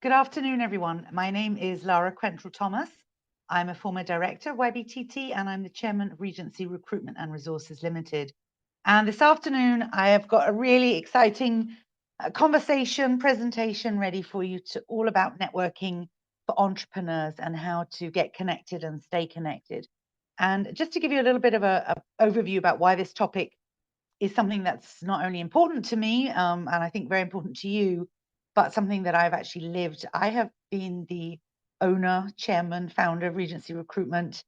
Good afternoon, everyone. My name is Lara Quentrall-Thomas. I'm a former director of YBTT, and I'm the chairman of Regency Recruitment and Resources Limited. And this afternoon, I have got a really exciting presentation ready for you all about networking for entrepreneurs and how to get connected and stay connected. And just to give you a little bit of an overview about why this topic is something that's not only important to me, and I think very important to you, but something that I've actually lived. I have been the owner, chairman, founder of Regency Recruitment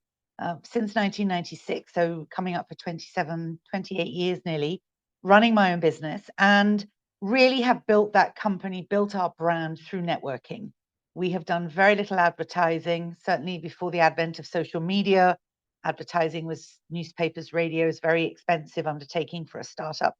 since 1996, so coming up for 28 years nearly, running my own business, and really have built that company, built our brand through networking. We have done very little advertising, certainly before the advent of social media. Advertising was newspapers, radios, very expensive undertaking for a startup.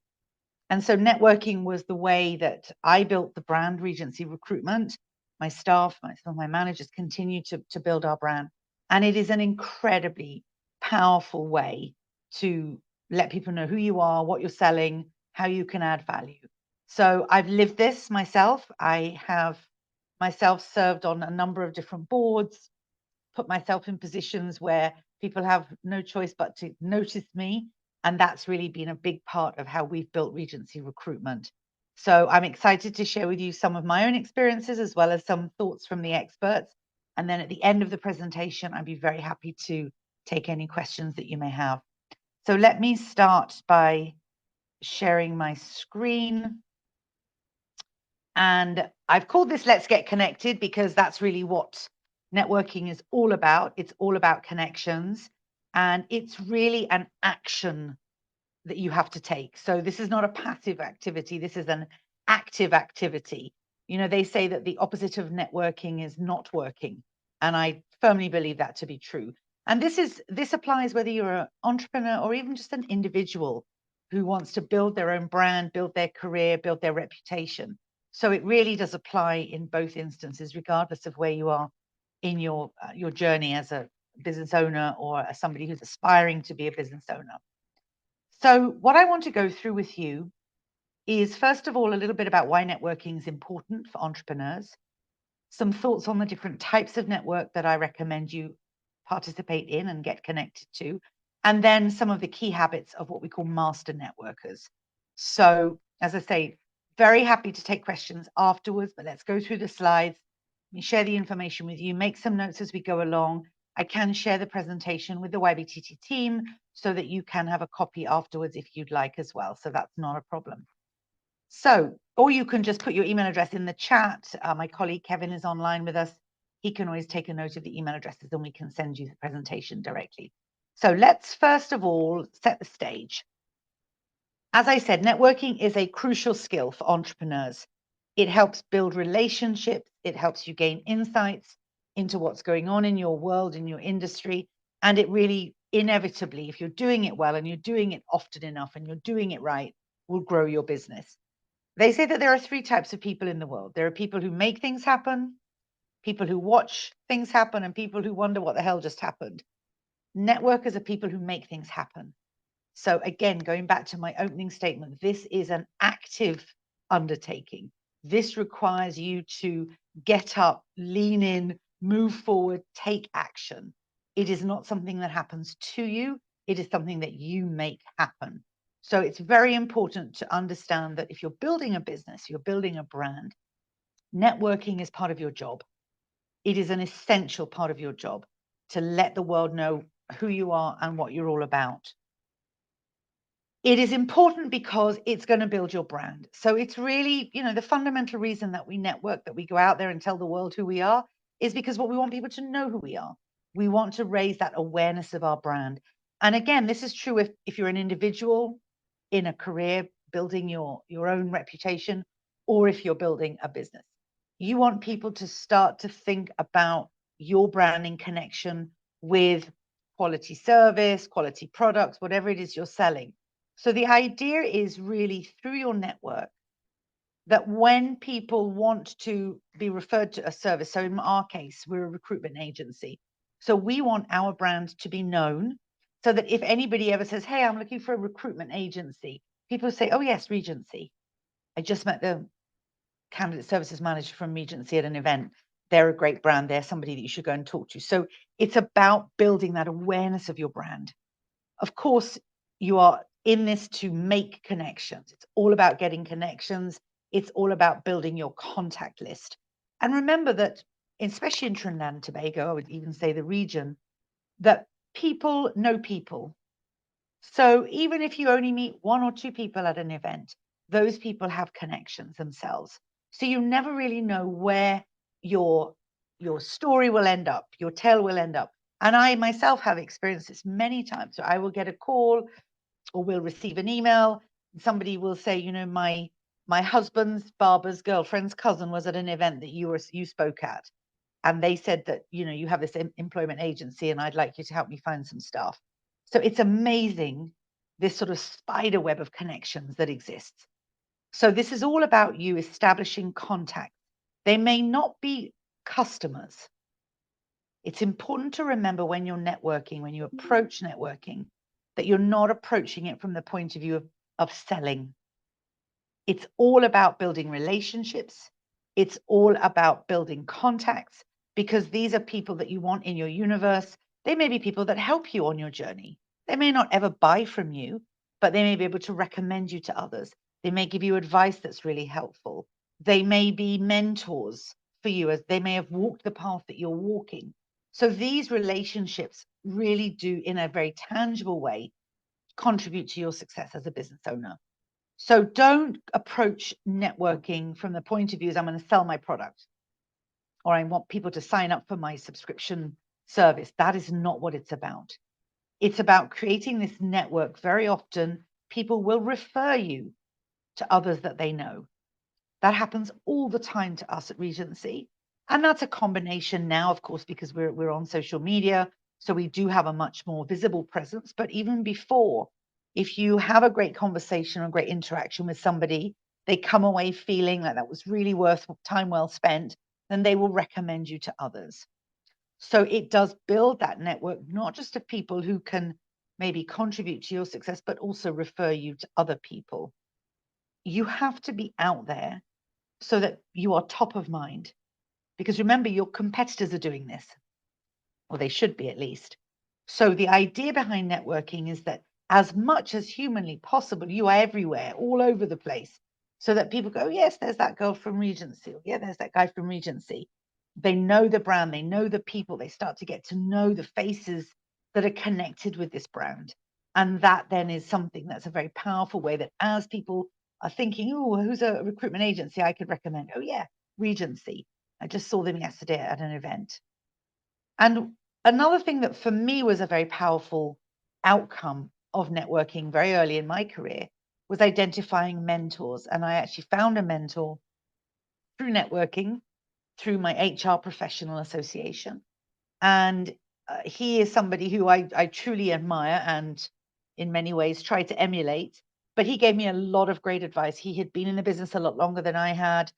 And so networking was the way that I built the brand Regency Recruitment. My staff, some of my managers continue to build our brand. And it is an incredibly powerful way to let people know who you are, what you're selling, how you can add value. So I've lived this myself. I have myself served on a number of different boards, put myself in positions where people have no choice but to notice me. And that's really been a big part of how we've built Regency Recruitment. So I'm excited to share with you some of my own experiences as well as some thoughts from the experts. And then at the end of the presentation, I'd be very happy to take any questions that you may have. So let me start by sharing my screen. And I've called this Let's Get Connected because that's really what networking is all about. It's all about connections, and it's really an action that you have to take. So this is not a passive activity. This is an active activity. You know, they say that the opposite of networking is not working. And I firmly believe that to be true. And this applies whether you're an entrepreneur or even just an individual who wants to build their own brand, build their career, build their reputation. So it really does apply in both instances, regardless of where you are in your journey as a business owner or as somebody who's aspiring to be a business owner. So what I want to go through with you is, first of all, a little bit about why networking is important for entrepreneurs, some thoughts on the different types of network that I recommend you participate in and get connected to, and then some of the key habits of what we call master networkers. So, as I say, very happy to take questions afterwards, but let's go through the slides. Let me share the information with you, make some notes as we go along. I can share the presentation with the YBTT team so that you can have a copy afterwards if you'd like as well. So that's not a problem. So, or you can just put your email address in the chat. My colleague Kevin is online with us. He can always take a note of the email addresses and we can send you the presentation directly. So let's first of all set the stage. As I said, networking is a crucial skill for entrepreneurs. It helps build relationships. It helps you gain insights into what's going on in your world, in your industry. And it really inevitably, if you're doing it well and you're doing it often enough and you're doing it right, will grow your business. They say that there are three types of people in the world. There are people who make things happen, people who watch things happen, and people who wonder what the hell just happened. Networkers are people who make things happen. So again, going back to my opening statement, this is an active undertaking. This requires you to get up, lean in, move forward, take action. It is not something that happens to you. It is something that you make happen. So it's very important to understand that if you're building a business, you're building a brand, networking is part of your job. It is an essential part of your job to let the world know who you are and what you're all about. It is important because it's going to build your brand. So it's really, the fundamental reason that we network, that we go out there and tell the world who we are, is because what we want people to know who we are. We want to raise that awareness of our brand. And again, this is true if you're an individual in a career building your own reputation, or if you're building a business. You want people to start to think about your branding connection with quality service, quality products, whatever it is you're selling. So the idea is really through your network that when people want to be referred to a service, so in our case, we're a recruitment agency. So we want our brand to be known so that if anybody ever says, hey, I'm looking for a recruitment agency, people say, oh, yes, Regency. I just met the candidate services manager from Regency at an event. They're a great brand. They're somebody that you should go and talk to. So it's about building that awareness of your brand. Of course, you are in this to make connections. It's all about getting connections. It's all about building your contact list. And remember that, especially in Trinidad and Tobago, I would even say the region, that people know people. So even if you only meet one or two people at an event, those people have connections themselves. So you never really know where your story will end up, your tale will end up. And I myself have experienced this many times. So I will get a call or will receive an email. Somebody will say, you know, my husband's barber's girlfriend's cousin was at an event that you spoke at. And they said that, you know, you have this employment agency and I'd like you to help me find some staff. So it's amazing, this sort of spider web of connections that exists. So this is all about you establishing contact. They may not be customers. It's important to remember when you're networking, when you approach networking, that you're not approaching it from the point of view of selling. It's all about building relationships. It's all about building contacts, because these are people that you want in your universe. They may be people that help you on your journey. They may not ever buy from you, but they may be able to recommend you to others. They may give you advice that's really helpful. They may be mentors for you, as they may have walked the path that you're walking. So these relationships really do, in a very tangible way, contribute to your success as a business owner. So don't approach networking from the point of view as I'm going to sell my product or I want people to sign up for my subscription service. That is not what it's about. It's about creating this network. Very often, people will refer you to others that they know. That happens all the time to us at Regency. And that's a combination now, of course, because we're on social media. So we do have a much more visible presence. But even before, if you have a great conversation or great interaction with somebody, they come away feeling like that was really worth time well spent, then they will recommend you to others. So it does build that network, not just of people who can maybe contribute to your success, but also refer you to other people. You have to be out there so that you are top of mind. Because remember, your competitors are doing this, or they should be at least. So the idea behind networking is that as much as humanly possible, you are everywhere, all over the place, so that people go, yes, there's that girl from Regency, or yeah, there's that guy from Regency. They know the brand, they know the people, they start to get to know the faces that are connected with this brand. And that then is something that's a very powerful way that as people are thinking, oh, who's a recruitment agency I could recommend? Oh, yeah, Regency. I just saw them yesterday at an event. And another thing that for me was a very powerful outcome of networking very early in my career was identifying mentors. And I actually found a mentor through networking, through my HR professional association. And he is somebody who I truly admire and in many ways try to emulate. But he gave me a lot of great advice. He had been in the business a lot longer than I had.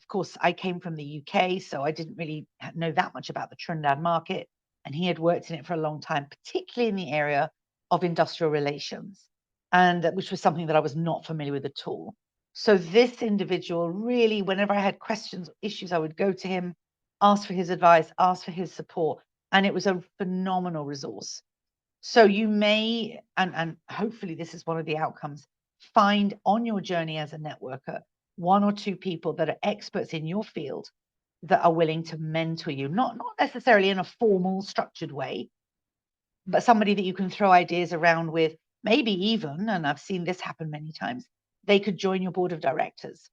Of course, I came from the UK, so I didn't really know that much about the Trinidad market. And he had worked in it for a long time, particularly in the area of industrial relations, and which was something that I was not familiar with at all. So this individual really, whenever I had questions or issues, I would go to him, ask for his advice, ask for his support. And it was a phenomenal resource. So you may, and hopefully this is one of the outcomes, find on your journey as a networker, one or two people that are experts in your field that are willing to mentor you, not necessarily in a formal, structured way, but somebody that you can throw ideas around with, maybe even, and I've seen this happen many times, they could join your board of directors.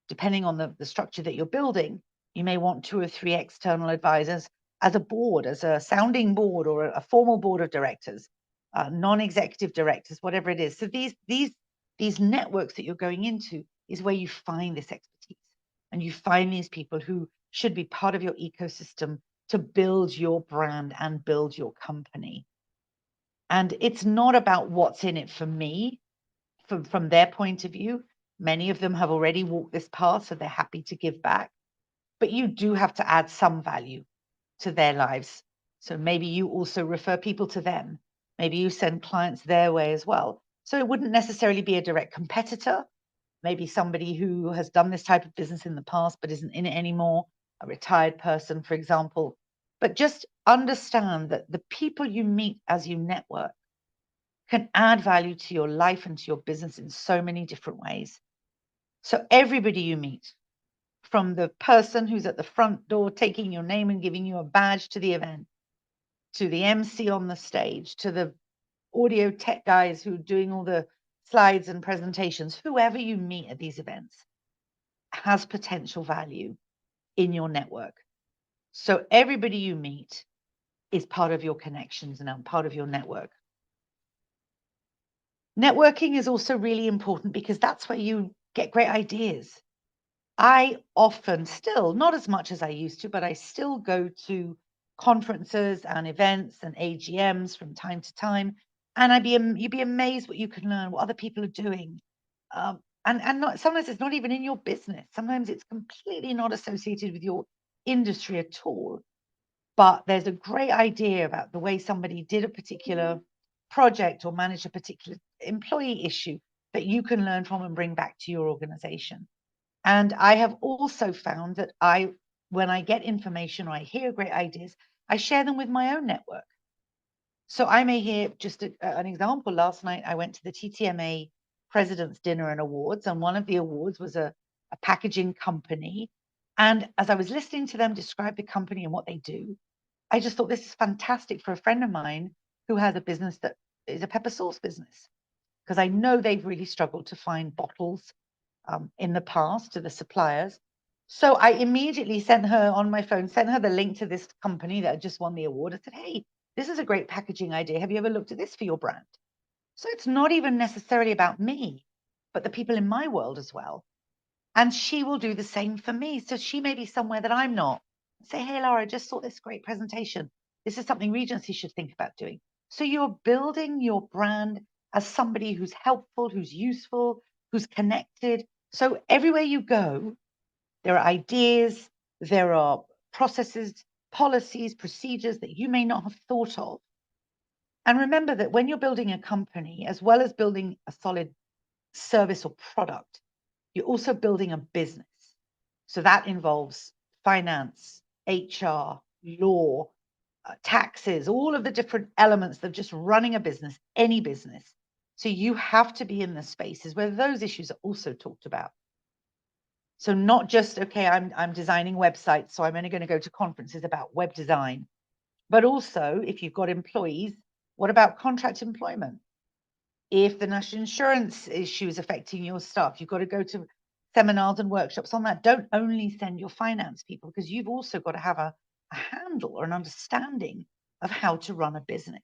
Depending on the structure that you're building, you may want 2 or 3 external advisors as a board, as a sounding board or a formal board of directors, non-executive directors, whatever it is. So these networks that you're going into is where you find this expertise and you find these people who should be part of your ecosystem to build your brand and build your company. And it's not about what's in it for me from their point of view. Many of them have already walked this path, so they're happy to give back. But you do have to add some value to their lives. So maybe you also refer people to them. Maybe you send clients their way as well. So it wouldn't necessarily be a direct competitor, maybe somebody who has done this type of business in the past but isn't in it anymore, a retired person, for example. But just understand that the people you meet as you network can add value to your life and to your business in so many different ways. So everybody you meet, from the person who's at the front door taking your name and giving you a badge to the event, to the MC on the stage, to the audio tech guys who are doing all the slides and presentations, whoever you meet at these events has potential value in your network. So everybody you meet is part of your connections and part of your network. Networking is also really important because that's where you get great ideas. I often still, not as much as I used to, but I still go to conferences and events and AGMs from time to time. And you'd be amazed what you can learn, what other people are doing. And not, sometimes it's not even in your business. Sometimes it's completely not associated with your industry at all. But there's a great idea about the way somebody did a particular project or managed a particular employee issue that you can learn from and bring back to your organization. And I have also found that when I get information or I hear great ideas, I share them with my own network. So I may hear just an example. Last night, I went to the TTMA President's Dinner and Awards, and one of the awards was a packaging company. And as I was listening to them describe the company and what they do, I just thought this is fantastic for a friend of mine who has a business that is a pepper sauce business, because I know they've really struggled to find bottles in the past to the suppliers. So I immediately sent her on my phone, sent her the link to this company that had just won the award. I said, hey, this is a great packaging idea. Have you ever looked at this for your brand? So it's not even necessarily about me, but the people in my world as well. And she will do the same for me. So she may be somewhere that I'm not. Say, hey, Lara, I just saw this great presentation. This is something Regency should think about doing. So you're building your brand as somebody who's helpful, who's useful, who's connected. So everywhere you go, there are ideas, there are processes, policies, procedures that you may not have thought of. And remember that when you're building a company, as well as building a solid service or product, you're also building a business. So that involves finance, HR, law, taxes, all of the different elements of just running a business, any business. So you have to be in the spaces where those issues are also talked about. So not just, okay, I'm designing websites, so I'm only going to go to conferences about web design, but also if you've got employees, what about contract employment? If the national insurance issue is affecting your staff, you've got to go to seminars and workshops on that. Don't only send your finance people, because you've also got to have a handle or an understanding of how to run a business.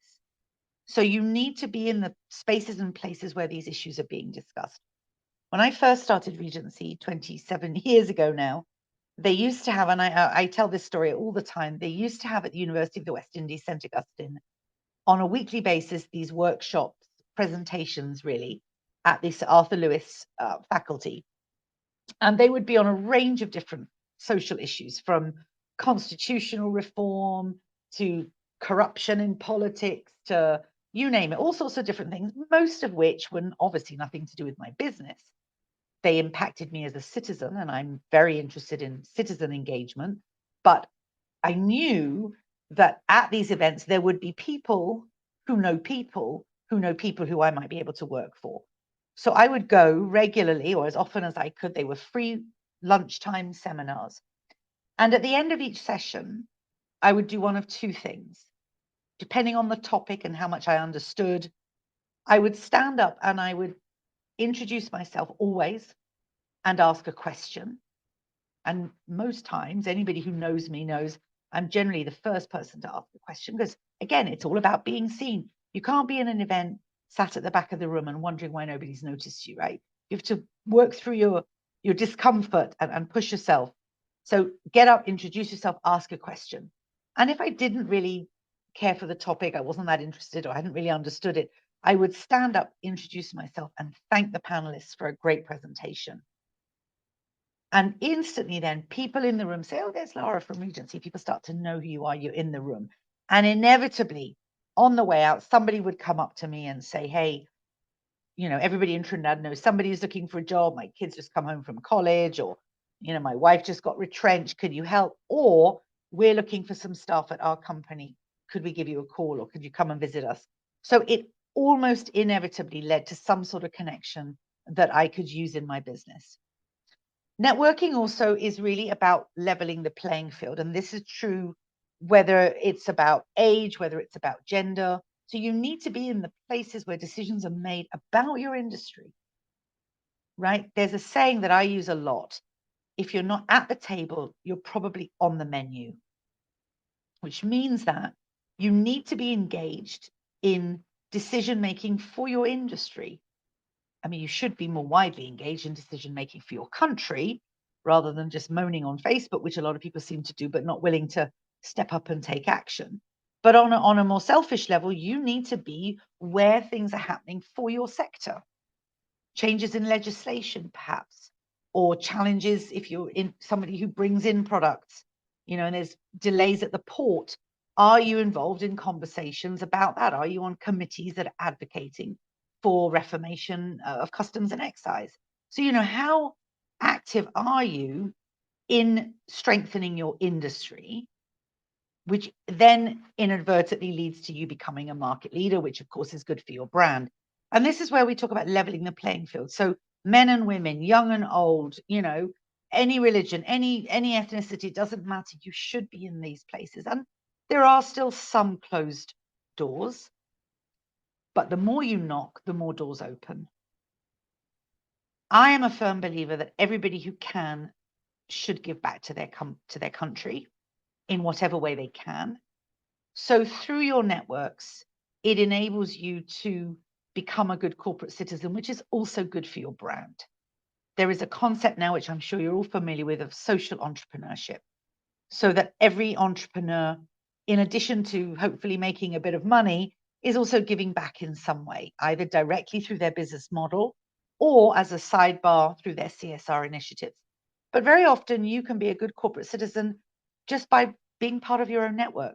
So you need to be in the spaces and places where these issues are being discussed. When I first started Regency 27 years ago now, they used to have, and I tell this story all the time, they used to have at the University of the West Indies, St. Augustine, on a weekly basis, these workshops, presentations really, at the Sir Arthur Lewis faculty. And they would be on a range of different social issues, from constitutional reform to corruption in politics to you name it, all sorts of different things, most of which were obviously nothing to do with my business. They impacted me as a citizen, and I'm very interested in citizen engagement. But I knew that at these events, there would be people who know people who know people who I might be able to work for. So I would go regularly, or as often as I could. They were free lunchtime seminars. And at the end of each session, I would do one of two things. Depending on the topic and how much I understood, I would stand up and I would introduce myself always and ask a question. And most times, anybody who knows me knows I'm generally the first person to ask the question, because again, it's all about being seen. You can't be in an event sat at the back of the room and wondering why nobody's noticed you, right? You have to work through your discomfort and push yourself. So get up, introduce yourself, ask a question. And if I didn't really care for the topic, I wasn't that interested, or I hadn't really understood it, I would stand up, introduce myself, and thank the panelists for a great presentation. And instantly then people in the room say, oh, there's Lara from Regency. People start to know who you are. You're in the room. And inevitably, on the way out, somebody would come up to me and say, hey, everybody in Trinidad knows somebody who's looking for a job. My kids just come home from college, or, my wife just got retrenched. Could you help? Or we're looking for some staff at our company. Could we give you a call, or could you come and visit us? So it almost inevitably led to some sort of connection that I could use in my business. Networking also is really about leveling the playing field. And this is true whether it's about age, whether it's about gender. So you need to be in the places where decisions are made about your industry, right? There's a saying that I use a lot. If you're not at the table, you're probably on the menu, which means that you need to be engaged in decision-making for your industry. I mean, you should be more widely engaged in decision-making for your country rather than just moaning on Facebook, which a lot of people seem to do, but not willing to step up and take action. But on a more selfish level, you need to be where things are happening for your sector. Changes in legislation, perhaps, or challenges if you're in somebody who brings in products, and there's delays at the port. Are you involved in conversations about that? Are you on committees that are advocating for reformation of customs and excise? So, how active are you in strengthening your industry, which then inadvertently leads to you becoming a market leader, which of course is good for your brand. And this is where we talk about leveling the playing field. So men and women, young and old, any religion, any ethnicity, it doesn't matter. You should be in these places. And there are still some closed doors, but the more you knock, the more doors open. I am a firm believer that everybody who can should give back to their country in whatever way they can. So through your networks, it enables you to become a good corporate citizen, which is also good for your brand. There is a concept now, which I'm sure you're all familiar with, of social entrepreneurship. So that every entrepreneur, in addition to hopefully making a bit of money, is also giving back in some way, either directly through their business model or as a sidebar through their CSR initiatives. But very often you can be a good corporate citizen just by being part of your own network,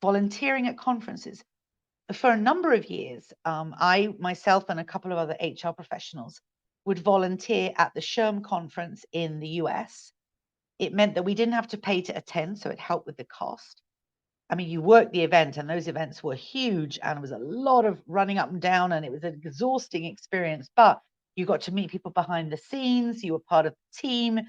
volunteering at conferences. For a number of years, I, myself, and a couple of other HR professionals would volunteer at the SHRM conference in the US. It meant that we didn't have to pay to attend, so it helped with the cost. I mean, you worked the event, and those events were huge, and it was a lot of running up and down, and it was an exhausting experience, but you got to meet people behind the scenes. You were part of the team.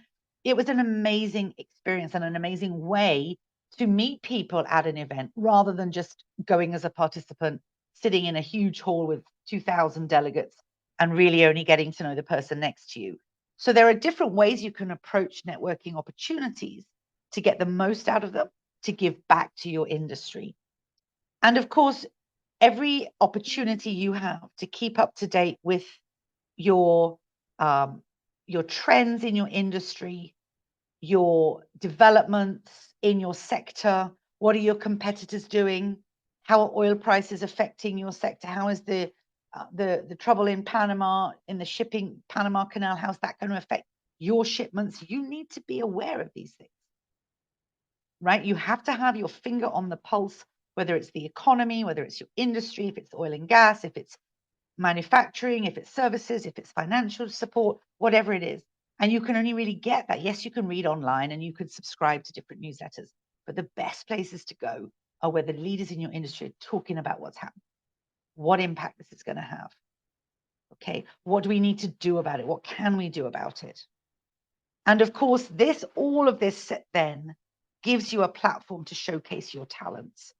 It was an amazing experience and an amazing way to meet people at an event rather than just going as a participant, sitting in a huge hall with 2,000 delegates and really only getting to know the person next to you. So there are different ways you can approach networking opportunities to get the most out of them, to give back to your industry. And of course, every opportunity you have to keep up to date with your trends in your industry, your developments in your sector. What are your competitors doing? How are oil prices affecting your sector? How is the trouble in Panama, in the shipping Panama Canal? How's that going to affect your shipments? You need to be aware of these things, right? You have to have your finger on the pulse, whether it's the economy, whether it's your industry, if it's oil and gas, if it's manufacturing, if it's services, if it's financial support, whatever it is. And you can only really get that. Yes, you can read online and you could subscribe to different newsletters, but the best places to go are where the leaders in your industry are talking about what's happening, what impact this is going to have. Okay, what do we need to do about it? What can we do about it? And of course, all of this then gives you a platform to showcase your talents.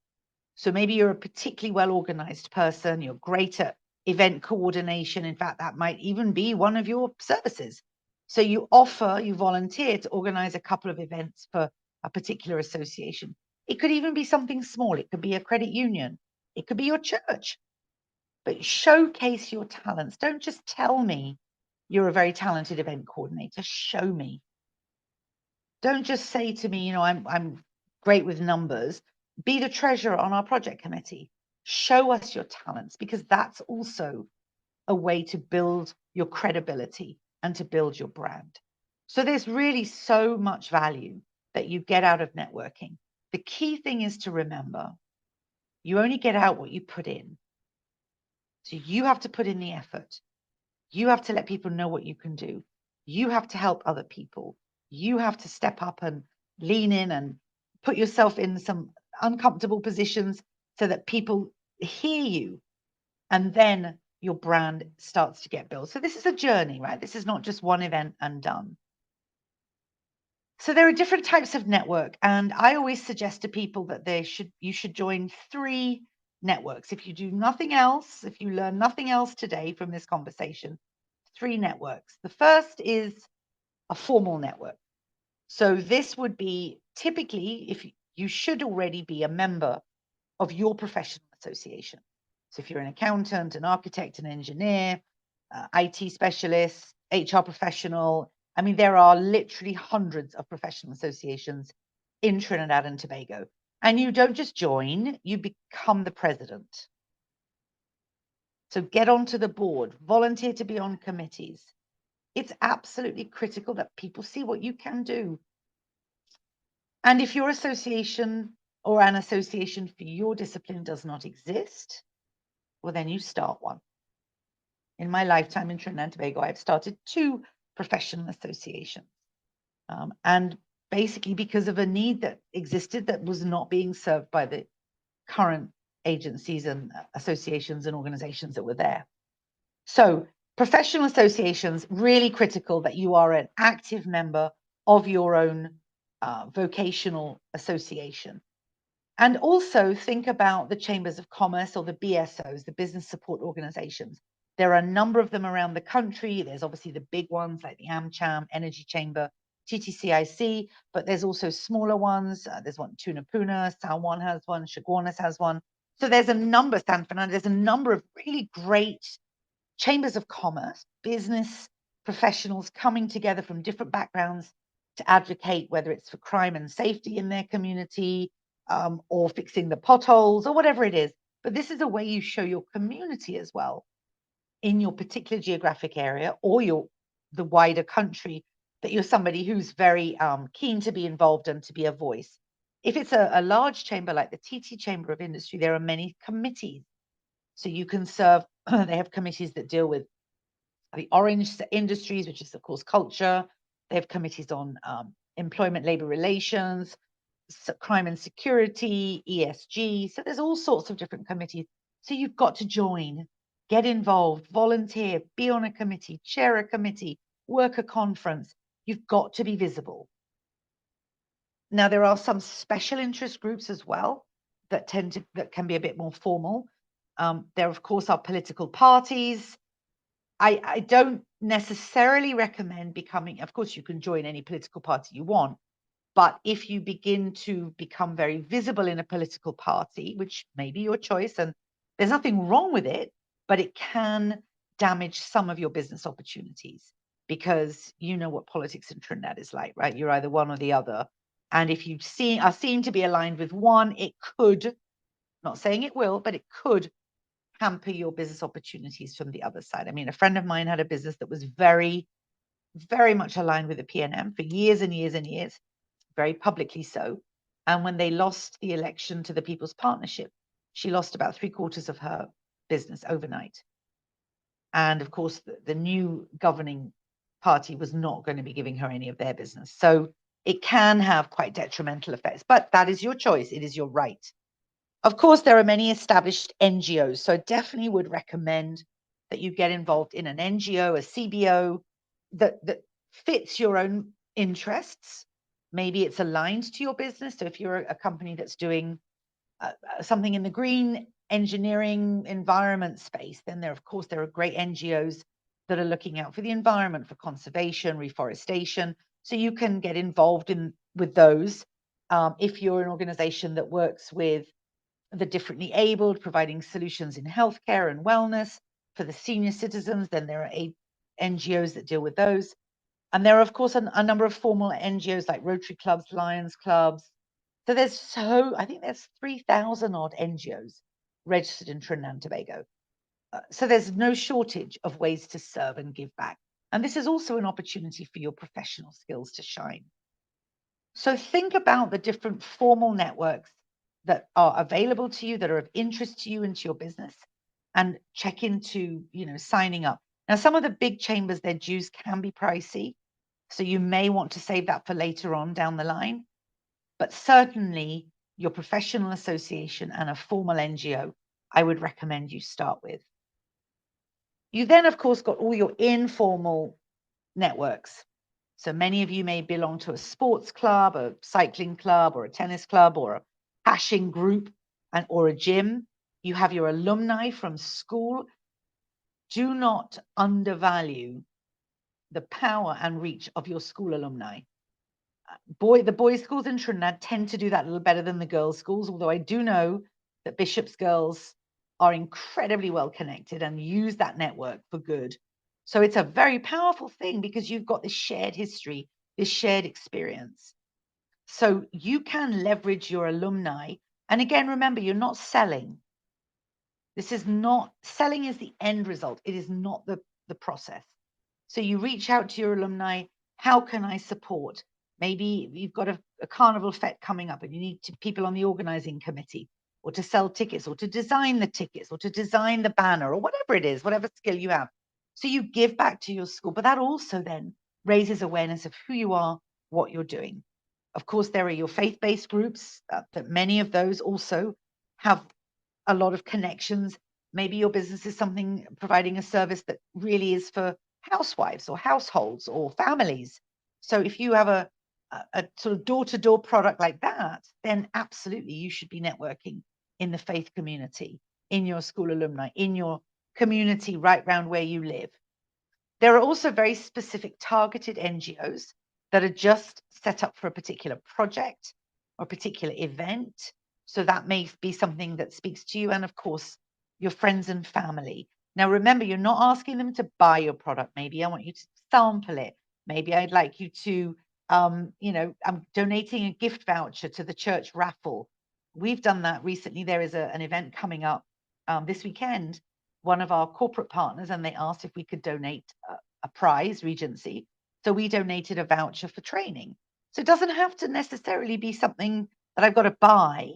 So maybe you're a particularly well-organized person, you're great at event coordination. In fact, that might even be one of your services. So you volunteer to organize a couple of events for a particular association. It could even be something small. It could be a credit union. It could be your church. But showcase your talents. Don't just tell me you're a very talented event coordinator. Show me. Don't just say to me, I'm great with numbers. Be the treasurer on our project committee. Show us your talents, because that's also a way to build your credibility and to build your brand. So there's really so much value that you get out of networking. The key thing is to remember, you only get out what you put in. So you have to put in the effort. You have to let people know what you can do. You have to help other people. You have to step up and lean in and put yourself in some uncomfortable positions so that people hear you. And then your brand starts to get built. So this is a journey, right? This is not just one event and done. So there are different types of network, and I always suggest to people that you should join 3 networks. If you do nothing else, if you learn nothing else today from this conversation, 3 networks. The first is a formal network. So this would be typically, if you should already be a member of your professional association. So if you're an accountant, an architect, an engineer, IT specialist, HR professional, I mean, there are literally hundreds of professional associations in Trinidad and Tobago. And you don't just join, you become the president. So get onto the board, volunteer to be on committees. It's absolutely critical that people see what you can do. And if your association or an association for your discipline does not exist, well, then you start one. In my lifetime in Trinidad and Tobago, I've started 2 professional associations. And basically because of a need that existed that was not being served by the current agencies and associations and organizations that were there. So professional associations, really critical that you are an active member of your own vocational association. And also think about the chambers of commerce or the BSOs, the business support organizations. There are a number of them around the country. There's obviously the big ones like the AmCham, Energy Chamber, TTCIC, but there's also smaller ones. There's one, Tunapuna, San Juan has one, Chaguanas has one. So there's a number, San Fernando, there's a number of really great chambers of commerce, business professionals coming together from different backgrounds to advocate, whether it's for crime and safety in their community, or fixing the potholes or whatever it is. But this is a way you show your community as well in your particular geographic area or the wider country that you're somebody who's very keen to be involved and to be a voice. If it's a large chamber like the TT Chamber of Industry, there are many committees. So you can serve, they have committees that deal with the orange industries, which is, of course, culture. They have committees on employment, labor relations, crime and security, ESG. So there's all sorts of different committees. So you've got to join, get involved, volunteer, be on a committee, chair a committee, work a conference. You've got to be visible. Now, there are some special interest groups as well that can be a bit more formal. There, of course, are political parties. I don't necessarily recommend becoming, of course, you can join any political party you want, but if you begin to become very visible in a political party, which may be your choice, and there's nothing wrong with it, but it can damage some of your business opportunities because you know what politics in Trinidad is like, right? You're either one or the other. And if you are seen to be aligned with one, it could, not saying it will, but it could hamper your business opportunities from the other side. I mean, a friend of mine had a business that was very, very much aligned with the PNM for years and years and years, very publicly so. And when they lost the election to the People's Partnership, she lost about 3/4 of her business overnight. And of course, the new governing party was not going to be giving her any of their business. So it can have quite detrimental effects, but that is your choice. It is your right. Of course, there are many established NGOs, so I definitely would recommend that you get involved in an NGO, a CBO that fits your own interests. Maybe it's aligned to your business. So if you're a company that's doing something in the green engineering environment space, then there are great NGOs that are looking out for the environment, for conservation, reforestation. So you can get involved with those. If you're an organization that works with the differently abled, providing solutions in healthcare and wellness for the senior citizens, then there are NGOs that deal with those. And there are, of course, a number of formal NGOs like Rotary clubs, Lions clubs. So I think there's 3,000 odd NGOs registered in Trinidad and Tobago. So there's no shortage of ways to serve and give back. And this is also an opportunity for your professional skills to shine. So think about the different formal networks that are available to you, that are of interest to you and to your business, and check into, signing up. Now, some of the big chambers, their dues can be pricey, so you may want to save that for later on down the line. But certainly your professional association and a formal NGO, I would recommend you start with. You then, of course, got all your informal networks. So many of you may belong to a sports club, a cycling club, or a tennis club, or a hashing group, or a gym. You have your alumni from school. Do not undervalue the power and reach of your school alumni. The boys' schools in Trinidad tend to do that a little better than the girls' schools, although I do know that Bishop's girls are incredibly well connected and use that network for good. So it's a very powerful thing because you've got this shared history, this shared experience. So you can leverage your alumni. And again, remember, you're not selling. This is not, selling is the end result. It is not the process. So you reach out to your alumni. How can I support? Maybe you've got a carnival fete coming up and you need people on the organizing committee, or to sell tickets, or to design the tickets, or to design the banner, or whatever it is, whatever skill you have. So you give back to your school, but that also then raises awareness of who you are, what you're doing. Of course, there are your faith-based groups, that many of those also have a lot of connections. Maybe your business is something providing a service that really is for housewives or households or families. So if you have a sort of door-to-door product like that, then absolutely you should be networking in the faith community, in your school alumni, in your community right around where you live. There are also very specific targeted NGOs that are just set up for a particular project or a particular event. So that may be something that speaks to you, and of course, your friends and family. Now, remember, you're not asking them to buy your product. Maybe I want you to sample it. Maybe I'd like you to, I'm donating a gift voucher to the church raffle. We've done that recently. There is an event coming up this weekend, one of our corporate partners, and they asked if we could donate a prize, Regency. So we donated a voucher for training. So it doesn't have to necessarily be something that I've got to buy.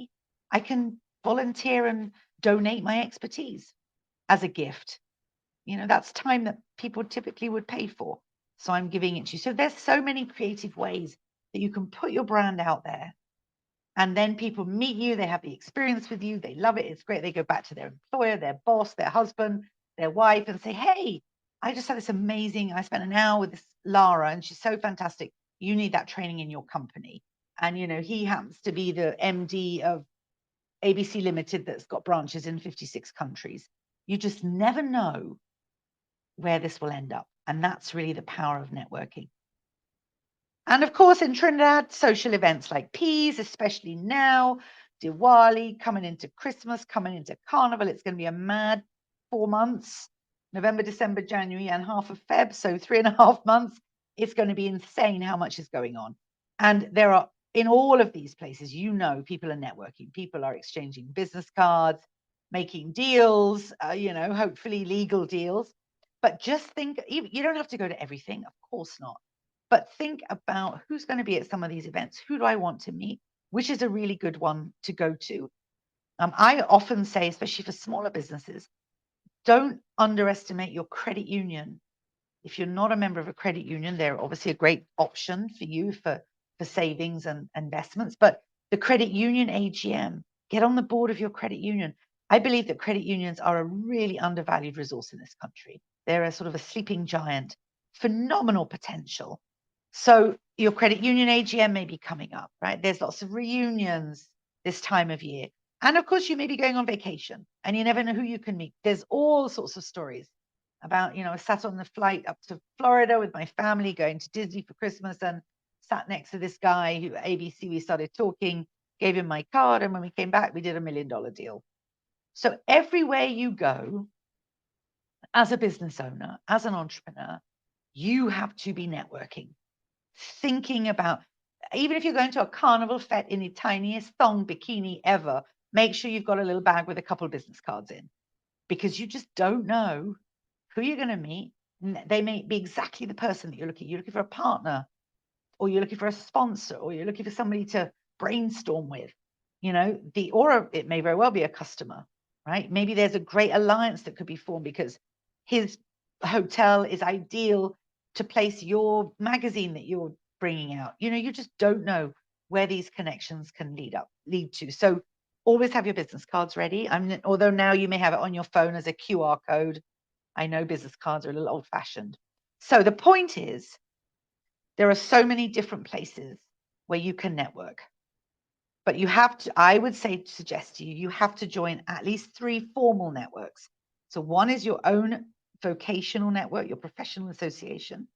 I can volunteer and donate my expertise as a gift. That's time that people typically would pay for. So I'm giving it to you. So there's so many creative ways that you can put your brand out there. And then people meet you, they have the experience with you, they love it, it's great. They go back to their employer, their boss, their husband, their wife, and say, hey, I just had this amazing, I spent an hour with this Lara, and she's so fantastic. You need that training in your company. And, he happens to be the MD of ABC Limited that's got branches in 56 countries. You just never know where this will end up. And that's really the power of networking. And of course, in Trinidad, social events like Peas, especially now, Diwali, coming into Christmas, coming into Carnival. It's going to be a mad 4 months, November, December, January, and half of Feb. So 3.5 months. It's going to be insane how much is going on. And there are, in all of these places, people are networking. People are exchanging business cards, making deals, hopefully legal deals. But just think, you don't have to go to everything. Of course not. But think about who's going to be at some of these events. Who do I want to meet? Which is a really good one to go to. I often say, especially for smaller businesses, don't underestimate your credit union. If you're not a member of a credit union, they're obviously a great option for you for savings and investments. But the credit union AGM, get on the board of your credit union. I believe that credit unions are a really undervalued resource in this country. They're a sort of a sleeping giant, phenomenal potential. So your credit union AGM may be coming up, right? There's lots of reunions this time of year. And of course, you may be going on vacation and you never know who you can meet. There's all sorts of stories about, I sat on the flight up to Florida with my family going to Disney for Christmas and sat next to this guy who ABC, we started talking, gave him my card. And when we came back, we did $1 million deal. So everywhere you go, as a business owner, as an entrepreneur, you have to be networking. Thinking about, even if you're going to a carnival fete in the tiniest thong bikini ever, make sure you've got a little bag with a couple of business cards in, because you just don't know who you're going to meet. They may be exactly the person that you're looking. You're looking for a partner, or you're looking for a sponsor, or you're looking for somebody to brainstorm with, or it may very well be a customer, right? Maybe there's a great alliance that could be formed because his hotel is ideal to place your magazine that you're bringing out. You just don't know where these connections can lead to. So always have your business cards ready. Although now you may have it on your phone as a QR code. I know business cards are a little old fashioned. So the point is, there are so many different places where you can network. But you have to, I would suggest to you, you have to join at least 3 formal networks. So one is your own vocational network, your professional association.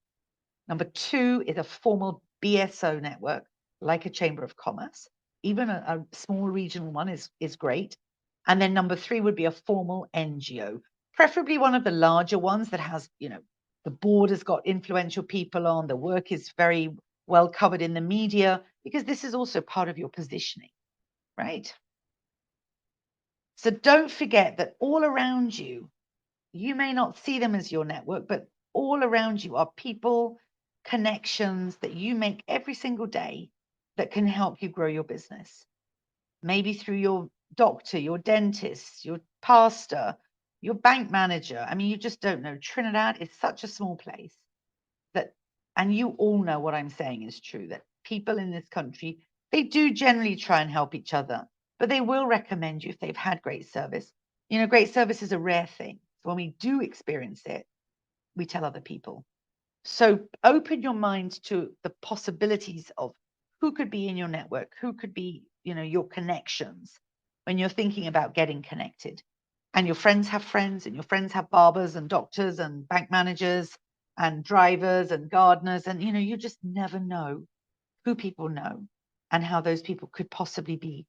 Number 2 is a formal BSO network, like a Chamber of Commerce. Even a small regional one is great. And then number 3 would be a formal NGO, preferably one of the larger ones that has, the board has got influential people on, the work is very well covered in the media, because this is also part of your positioning, right? So don't forget that all around you, you may not see them as your network, but all around you are people, connections that you make every single day that can help you grow your business. Maybe through your doctor, your dentist, your pastor, your bank manager. I mean, you just don't know. Trinidad is such a small place that, and you all know what I'm saying is true, that people in this country, they do generally try and help each other, but they will recommend you if they've had great service. Great service is a rare thing. So when we do experience it, we tell other people. So open your mind to the possibilities of who could be in your network, who could be, your connections when you're thinking about getting connected. And your friends have friends, and your friends have barbers and doctors and bank managers and drivers and gardeners. And, you just never know who people know and how those people could possibly be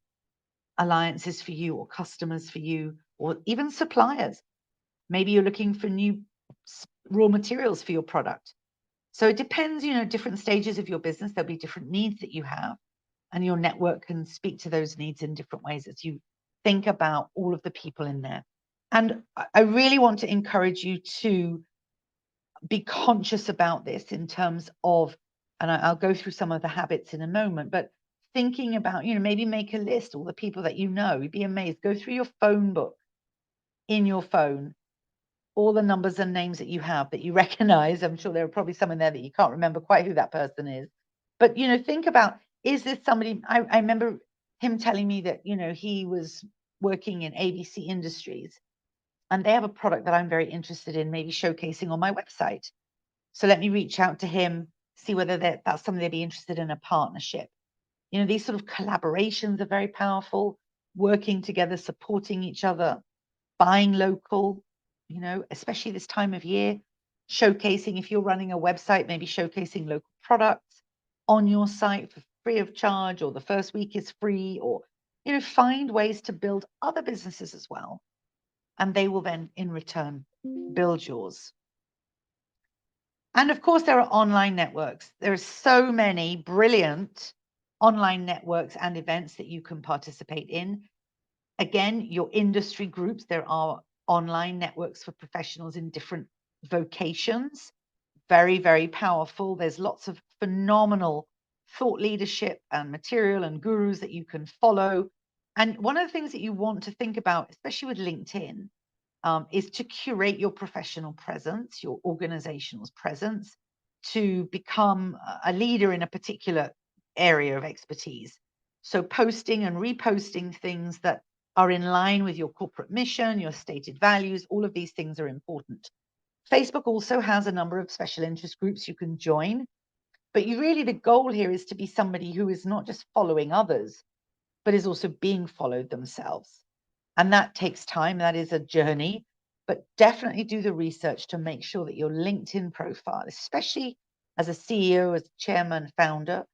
alliances for you or customers for you or even suppliers. Maybe you're looking for new raw materials for your product. So it depends, different stages of your business. There'll be different needs that you have, and your network can speak to those needs in different ways as you think about all of the people in there. And I really want to encourage you to be conscious about this in terms of, and I'll go through some of the habits in a moment, but thinking about, maybe make a list, all the people that you know. You'd be amazed. Go through your phone book in your phone, all the numbers and names that you have that you recognize. I'm sure there are probably some in there that you can't remember quite who that person is. But, think about, is this somebody, I remember him telling me that, he was working in ABC Industries, and they have a product that I'm very interested in maybe showcasing on my website. So let me reach out to him, see whether that's something they'd be interested in a partnership. These sort of collaborations are very powerful, working together, supporting each other, buying local, especially this time of year, showcasing, if you're running a website, maybe showcasing local products on your site for free of charge, or the first week is free, or, find ways to build other businesses as well. And they will then in return build yours. And of course, there are online networks. There are so many brilliant online networks and events that you can participate in. Again, your industry groups, there are online networks for professionals in different vocations. Very, very powerful. There's lots of phenomenal thought leadership and material and gurus that you can follow. And one of the things that you want to think about, especially with LinkedIn, is to curate your professional presence, your organization's presence, to become a leader in a particular area of expertise. So posting and reposting things that are in line with your corporate mission, your stated values, all of these things are important. Facebook also has a number of special interest groups you can join, but the goal here is to be somebody who is not just following others, but is also being followed themselves. And that takes time. That is a journey, but definitely do the research to make sure that your LinkedIn profile, especially as a CEO, as a chairman, founder,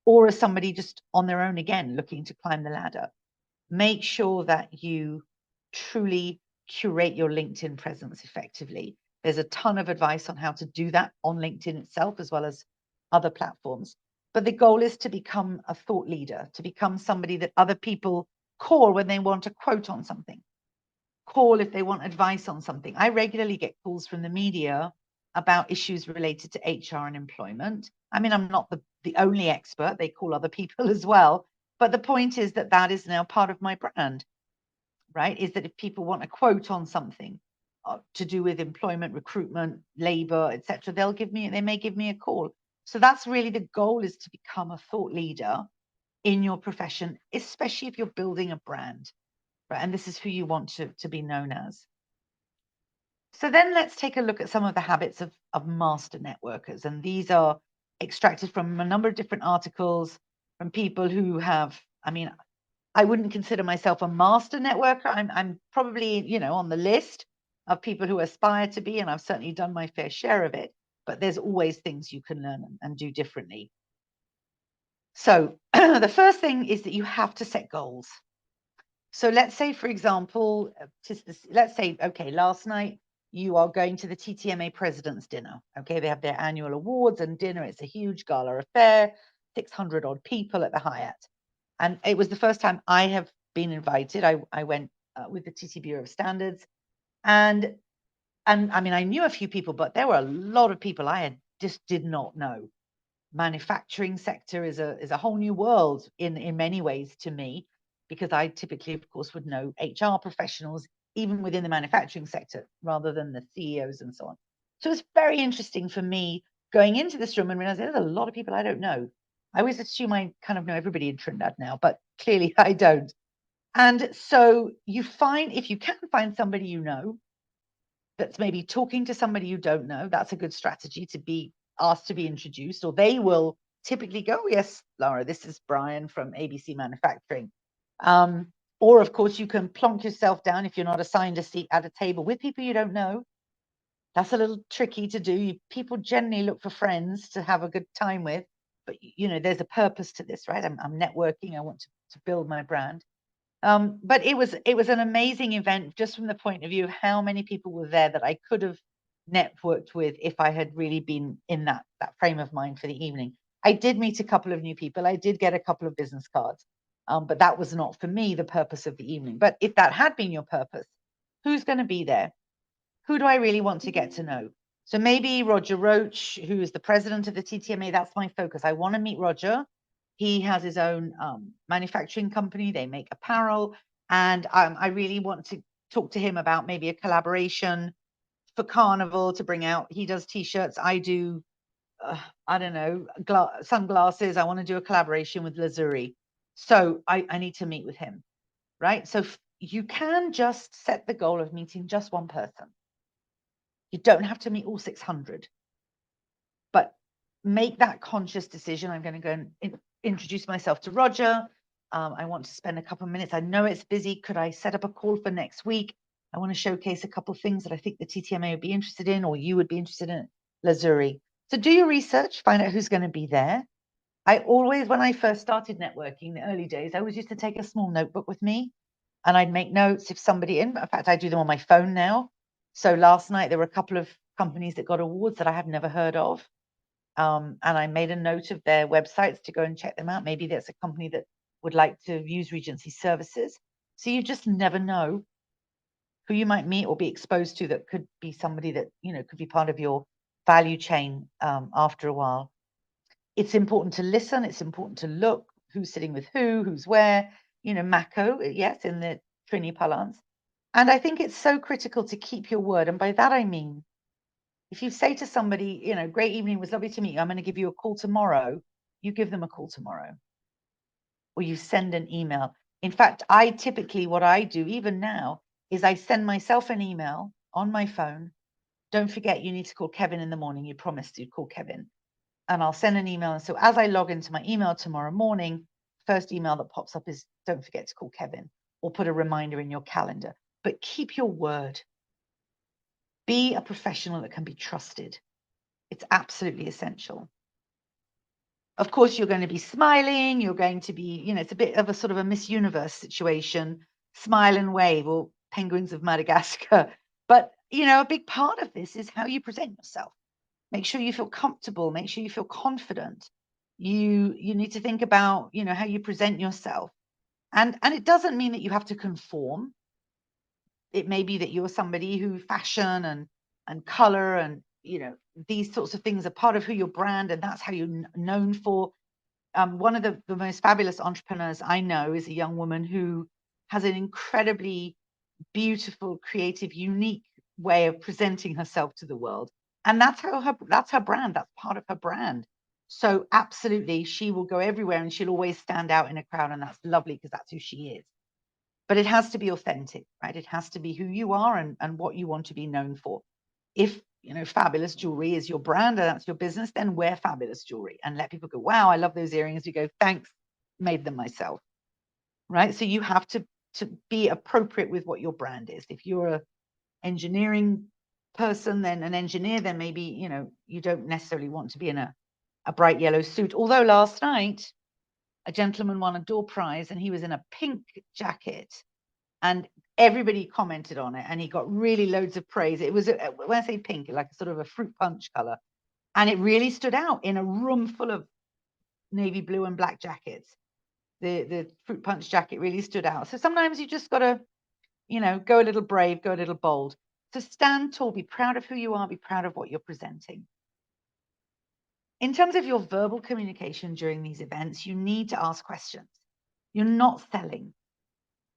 or as somebody just on their own again, looking to climb the ladder, make sure that you truly curate your LinkedIn presence effectively. There's a ton of advice on how to do that on LinkedIn itself, as well as other platforms. But the goal is to become a thought leader, to become somebody that other people call when they want a quote on something, call if they want advice on something. I regularly get calls from the media about issues related to HR and employment. I mean, I'm not the only expert. They call other people as well. But the point is that is now part of my brand, right? Is that if people want a quote on something, to do with employment, recruitment, labor, etc., they may give me a call. So that's really the goal, is to become a thought leader in your profession, especially if you're building a brand, right? And this is who you want to be known as. So then let's take a look at some of the habits of master networkers. And these are extracted from a number of different articles from people who have, I mean, I wouldn't consider myself a master networker. I'm probably, on the list of people who aspire to be, and I've certainly done my fair share of it, but there's always things you can learn and do differently. So the first thing is that you have to set goals. So let's say, for example, let's say, okay, last night you are going to the TTMA President's Dinner. Okay, they have their annual awards and dinner. It's a huge gala affair, 600 odd people at the Hyatt. And it was the first time I have been invited. I went with the TT Bureau of Standards. And I mean, I knew a few people, but there were a lot of people I just did not know. Manufacturing sector is a whole new world in many ways to me, because I typically, of course, would know HR professionals, even within the manufacturing sector, rather than the CEOs and so on. So it's very interesting for me going into this room and realizing there's a lot of people I don't know. I always assume I kind of know everybody in Trinidad now, but clearly I don't. And so if you can find somebody you know that's maybe talking to somebody you don't know, that's a good strategy, to be asked to be introduced, or they will typically go, yes, Lara, this is Brian from ABC Manufacturing. Or of course, you can plonk yourself down if you're not assigned a seat at a table with people you don't know. That's a little tricky to do. People generally look for friends to have a good time with, but there's a purpose to this, right? I'm networking. I want to build my brand. But it was an amazing event, just from the point of view of how many people were there that I could have networked with if I had really been in that frame of mind for the evening. I did meet a couple of new people. I did get a couple of business cards, but that was not for me the purpose of the evening. But if that had been your purpose, who's going to be there? Who do I really want to get to know? So maybe Roger Roach, who is the president of the TTMA, that's my focus. I want to meet Roger. He has his own manufacturing company. They make apparel. And I really want to talk to him about maybe a collaboration for Carnival to bring out. He does T-shirts. I do, I don't know, sunglasses. I want to do a collaboration with Lazuri. So I need to meet with him, right? So you can just set the goal of meeting just one person. You don't have to meet all 600, but make that conscious decision. I'm going to go and introduce myself to Roger. I want to spend a couple of minutes. I know it's busy. Could I set up a call for next week? I want to showcase a couple of things that I think the TTMA would be interested in, or you would be interested in, Lazuri. So do your research, find out who's going to be there. I always, when I first started networking, the early days, I always used to take a small notebook with me, and I'd make notes if somebody in fact, I do them on my phone now. So last night, there were a couple of companies that got awards that I have never heard of. And I made a note of their websites to go and check them out. Maybe that's a company that would like to use Regency services. So you just never know who you might meet or be exposed to that could be somebody that, could be part of your value chain after a while. It's important to listen. It's important to look who's sitting with who's where, Mako, yes, in the Trini parlance. And I think it's so critical to keep your word. And by that, I mean, if you say to somebody, great evening, was lovely to meet you, I'm going to give you a call tomorrow, you give them a call tomorrow. Or you send an email. In fact, what I do even now is I send myself an email on my phone. Don't forget, you need to call Kevin in the morning. You promised you'd call Kevin. And I'll send an email. And so as I log into my email tomorrow morning, first email that pops up is, don't forget to call Kevin, or put a reminder in your calendar. But keep your word. Be a professional that can be trusted. It's absolutely essential. Of course, you're going to be smiling. You're going to be, it's a bit of a sort of a Miss Universe situation. Smile and wave, or penguins of Madagascar. But, a big part of this is how you present yourself. Make sure you feel comfortable. Make sure you feel confident. You need to think about, how you present yourself. And it doesn't mean that you have to conform. It may be that you're somebody who fashion and color and, these sorts of things are part of who your brand, and that's how you're known for. One of the most fabulous entrepreneurs I know is a young woman who has an incredibly beautiful, creative, unique way of presenting herself to the world. And that's her brand. That's part of her brand. So absolutely, she will go everywhere and she'll always stand out in a crowd. And that's lovely because that's who she is. But it has to be authentic, right? It has to be who you are and what you want to be known for. If, fabulous jewelry is your brand and that's your business, then wear fabulous jewelry and let people go, wow, I love those earrings. You go, thanks, made them myself, right? So you have to be appropriate with what your brand is. If you're a engineering person, then an engineer, then maybe, you don't necessarily want to be in a bright yellow suit. Although last night, a gentleman won a door prize and he was in a pink jacket and everybody commented on it and he got really loads of praise. It was, when I say pink, like a sort of a fruit punch color. And it really stood out in a room full of navy blue and black jackets. The fruit punch jacket really stood out. So sometimes you just got to, go a little brave, go a little bold. So stand tall, be proud of who you are, be proud of what you're presenting. In terms of your verbal communication during these events, you need to ask questions. You're not selling.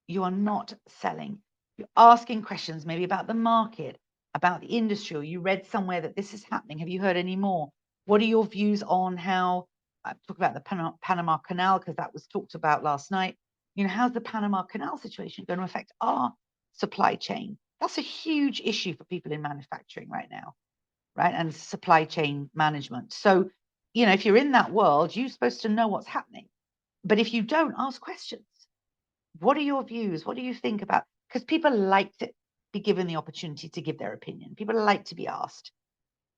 You are not selling. You're asking questions maybe about the market, about the industry, or you read somewhere that this is happening. Have you heard any more? What are your views on how, I talk about the Panama Canal because that was talked about last night. How's the Panama Canal situation going to affect our supply chain? That's a huge issue for people in manufacturing right now, right? And supply chain management. So, if you're in that world, you're supposed to know what's happening. But if you don't, ask questions. What are your views? What do you think about? Because people like to be given the opportunity to give their opinion. People like to be asked,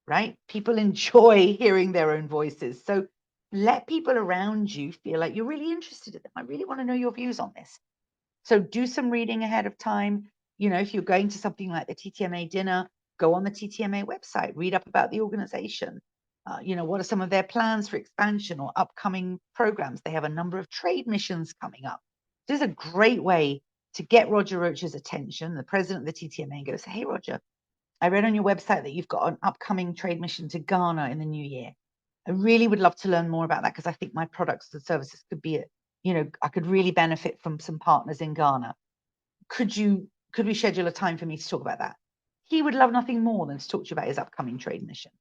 right? People enjoy hearing their own voices. So let people around you feel like you're really interested in them. I really want to know your views on this. So do some reading ahead of time. If you're going to something like the TTMA dinner, go on the TTMA website, read up about the organization. What are some of their plans for expansion or upcoming programs? They have a number of trade missions coming up. This is a great way to get Roger Roach's attention, the president of the TTMA, and go say, hey, Roger, I read on your website that you've got an upcoming trade mission to Ghana in the new year. I really would love to learn more about that because I think my products and services could be, I could really benefit from some partners in Ghana. Could we schedule a time for me to talk about that? He would love nothing more than to talk to you about his upcoming trade mission,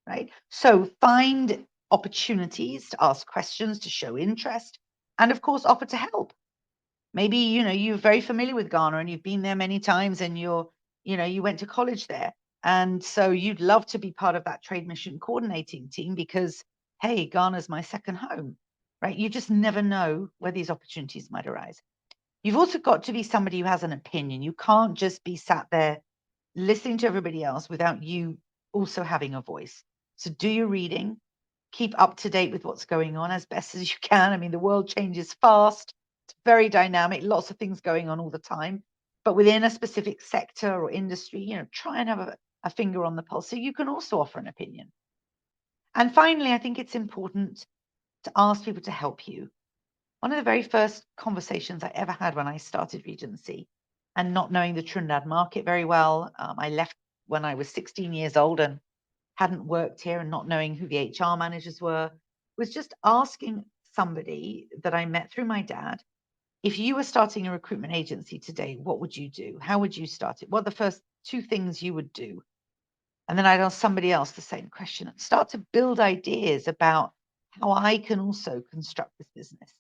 right? So find opportunities to ask questions, to show interest, and of course, offer to help. Maybe, you're very familiar with Ghana and you've been there many times and you went to college there. And so you'd love to be part of that trade mission coordinating team because, hey, Ghana's my second home, right? You just never know where these opportunities might arise. You've also got to be somebody who has an opinion. You can't just be sat there listening to everybody else without you also having a voice. So do your reading, keep up to date with what's going on as best as you can. I mean, the world changes fast. It's very dynamic, lots of things going on all the time. But within a specific sector or industry, try and have a finger on the pulse so you can also offer an opinion. And finally, I think it's important to ask people to help you. One of the very first conversations I ever had when I started Regency and not knowing the Trinidad market very well, I left when I was 16 years old and hadn't worked here and not knowing who the HR managers were, was just asking somebody that I met through my dad, if you were starting a recruitment agency today, what would you do? How would you start it? What are the first two things you would do? And then I'd ask somebody else the same question and start to build ideas about how I can also construct this business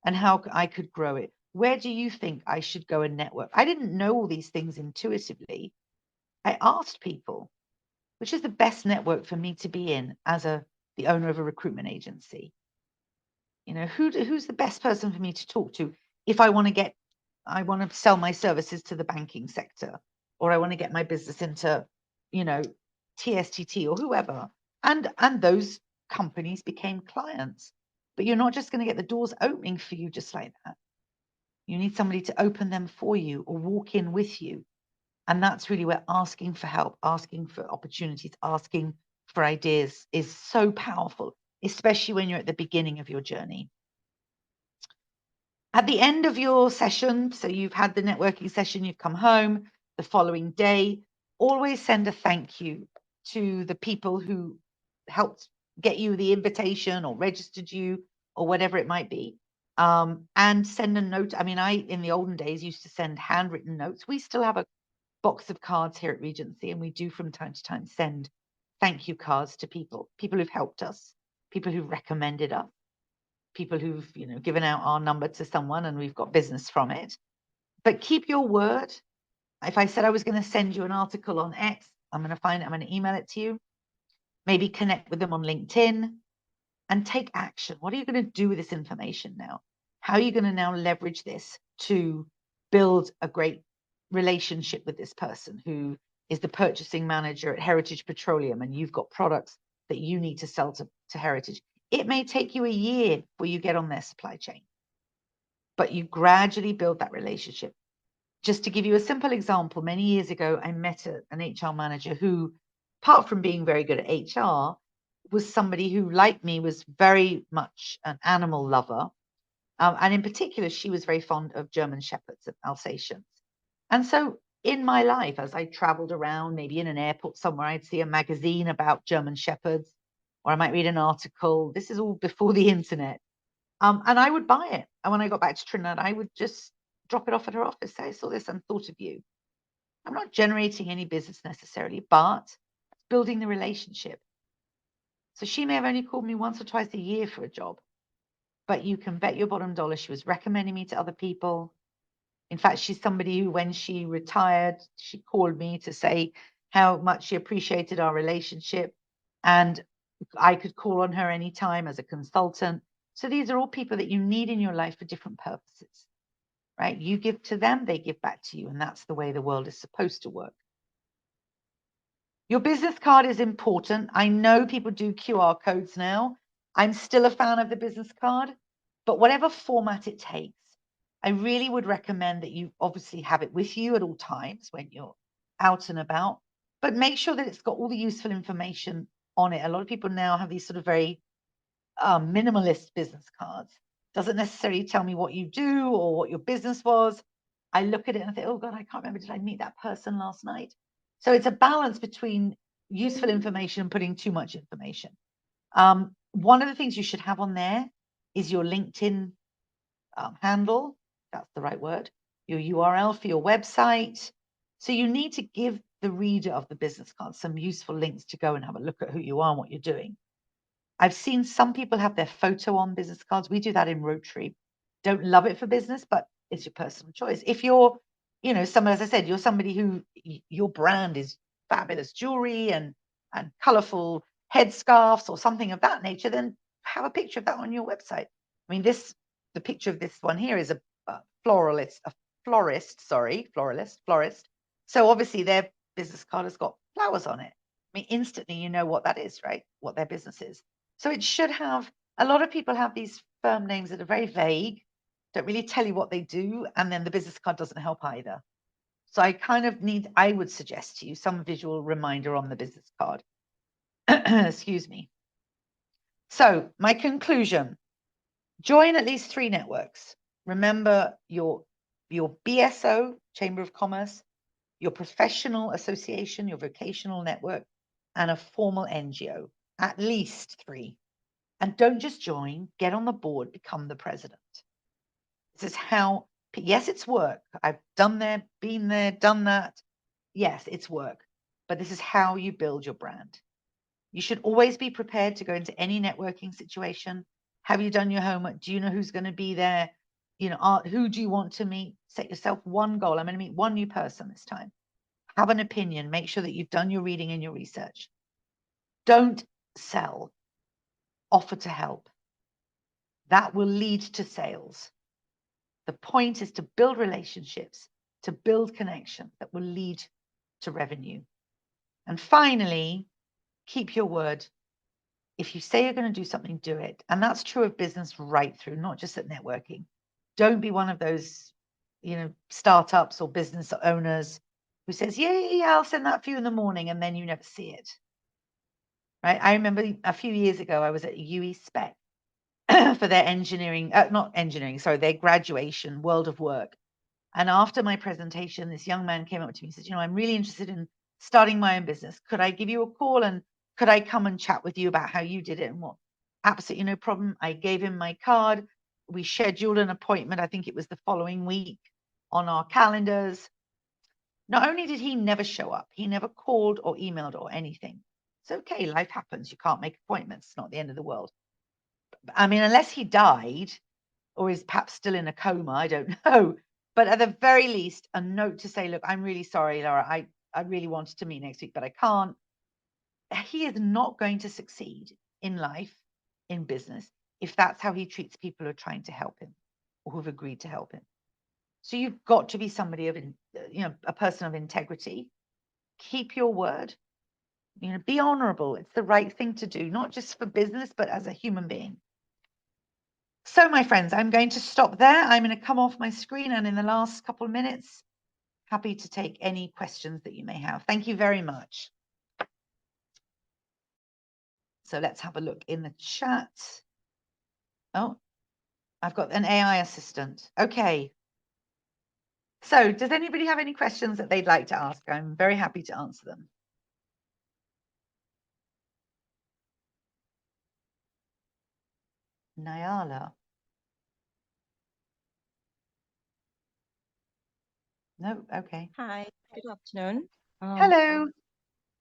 and how I could grow it. Where do you think I should go and network? I didn't know all these things intuitively. I asked people, which is the best network for me to be in as the owner of a recruitment agency. Who's the best person for me to talk to if I want to sell my services to the banking sector, or I want to get my business into, TSTT or whoever. And those companies became clients. But you're not just going to get the doors opening for you just like that. You need somebody to open them for you or walk in with you. And that's really where asking for help, asking for opportunities, asking for ideas is so powerful, especially when you're at the beginning of your journey. At the end of your session, so you've had the networking session, you've come home the following day, always send a thank you to the people who helped get you the invitation or registered you or whatever it might be. And send a note. I mean, in the olden days used to send handwritten notes. We still have a box of cards here at Regency, and we do from time to time send thank you cards to people who've helped us, people who've recommended us, people who've, given out our number to someone and we've got business from it. But keep your word. If I said I was going to send you an article on X, I'm going to email it to you. Maybe connect with them on LinkedIn and take action. What are you going to do with this information now? How are you going to now leverage this to build a great relationship with this person who is the purchasing manager at Heritage Petroleum, and you've got products that you need to sell to Heritage? It may take you a year before you get on their supply chain, but you gradually build that relationship. Just to give you a simple example, many years ago, I met an HR manager who, apart from being very good at HR, was somebody who, like me, was very much an animal lover. And in particular, she was very fond of German Shepherds and Alsatians. And so in my life, as I traveled around, maybe in an airport somewhere, I'd see a magazine about German Shepherds, or I might read an article. This is all before the internet. And I would buy it. And when I got back to Trinidad, I would just drop it off at her office. Say, I saw this and thought of you. I'm not generating any business necessarily, but building the relationship. So she may have only called me once or twice a year for a job, but you can bet your bottom dollar she was recommending me to other people. In fact, she's somebody who, when she retired, she called me to say how much she appreciated our relationship, and I could call on her anytime as a consultant. So these are all people that you need in your life for different purposes, right? You give to them, they give back to you, and that's the way the world is supposed to work. Your business card is important. I know people do QR codes now. I'm still a fan of the business card, but whatever format it takes, I really would recommend that you obviously have it with you at all times when you're out and about, but make sure that it's got all the useful information on it. A lot of people now have these sort of very minimalist business cards. Doesn't necessarily tell me what you do or what your business was. I look at it and I think, oh God, I can't remember. Did I meet that person last night? So it's a balance between useful information and putting too much information. One of the things you should have on there is your LinkedIn handle. That's the right word. Your URL for your website. So you need to give the reader of the business card some useful links to go and have a look at who you are and what you're doing. I've seen some people have their photo on business cards. We do that in Rotary. Don't love it for business, but it's your personal choice. If you're, someone, as I said, you're somebody who your brand is fabulous jewelry and colorful headscarves or something of that nature, then have a picture of that on your website. I mean, the picture of this one here is a florist. So obviously their business card has got flowers on it. I mean, instantly you know what that is, right? What their business is. So it should have, a lot of people have these firm names that are very vague, don't really tell you what they do, and then the business card doesn't help either. So I would suggest to you some visual reminder on the business card. Excuse me. So my conclusion, join at least 3 networks. Remember your BSO, Chamber of Commerce, your professional association, your vocational network, and a formal NGO, at least 3. And don't just join, get on the board, become the president. This is how, yes, it's work. I've done there, been there, done that. Yes, it's work, but this is how you build your brand. You should always be prepared to go into any networking situation. Have you done your homework? Do you know who's going to be there? Who do you want to meet? Set yourself one goal. I'm going to meet one new person this time. Have an opinion. Make sure that you've done your reading and your research. Don't sell. Offer to help. That will lead to sales. The point is to build relationships, to build connections that will lead to revenue. And finally, keep your word. If you say you're going to do something, do it. And that's true of business right through, not just at networking. Don't be one of those, startups or business owners who says, yeah, I'll send that for you in the morning, and then you never see it. Right? I remember a few years ago, I was at UE Spec for their their graduation, World of Work. And after my presentation, this young man came up to me and said, I'm really interested in starting my own business. Could I give you a call and could I come and chat with you about how you did it and what? Absolutely no problem. I gave him my card. We scheduled an appointment. I think it was the following week on our calendars. Not only did he never show up, he never called or emailed or anything. It's okay, life happens. You can't make appointments. It's not the end of the world. I mean, unless he died or is perhaps still in a coma, I don't know. But at the very least, a note to say, look, I'm really sorry, Lara. I really wanted to meet next week, but I can't. He is not going to succeed in life, in business, if that's how he treats people who are trying to help him or who've agreed to help him. So you've got to be somebody of, a person of integrity. Keep your word. Be honorable. It's the right thing to do, not just for business, but as a human being. So, my friends, I'm going to stop there. I'm going to come off my screen, and in the last couple of minutes, happy to take any questions that you may have. Thank you very much. So let's have a look in the chat. Oh, I've got an AI assistant. Okay. So does anybody have any questions that they'd like to ask? I'm very happy to answer them. Nyala. No, okay. Hi, good afternoon. Hello.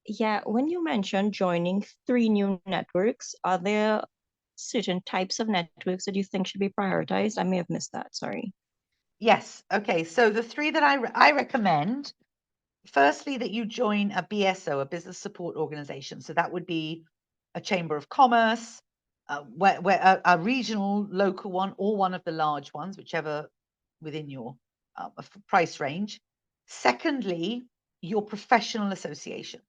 Yeah, when you mentioned joining 3 new networks, are there certain types of networks that you think should be prioritized? I may have missed that, sorry. Yes. Okay. So the 3 that I recommend, firstly, that you join a BSO, a business support organization. So that would be a chamber of commerce, where a regional, local one, or one of the large ones, whichever within your price range. Secondly, your professional association.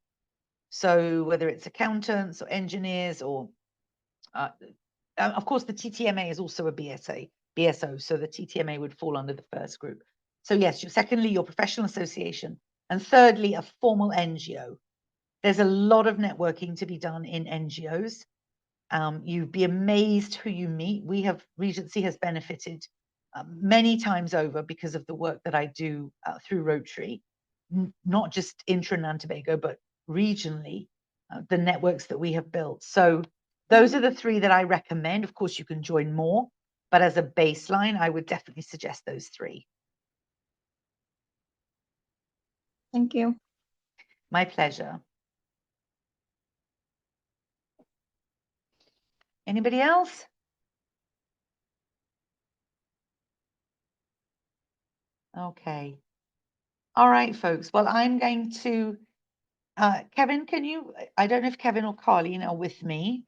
So whether it's accountants or engineers or, of course, the TTMA is also a BSO. So the TTMA would fall under the first group. So yes, secondly, your professional association. And thirdly, a formal NGO. There's a lot of networking to be done in NGOs. You'd be amazed who you meet. Regency has benefited many times over because of the work that I do through Rotary, not just in Trinidad and Tobago, but regionally, the networks that we have built. So those are the 3 that I recommend. Of course, you can join more, but as a baseline, I would definitely suggest those 3. Thank you. My pleasure. Anybody else? Okay. All right, folks. Well, I'm going to, Kevin, I don't know if Kevin or Carleen are with me.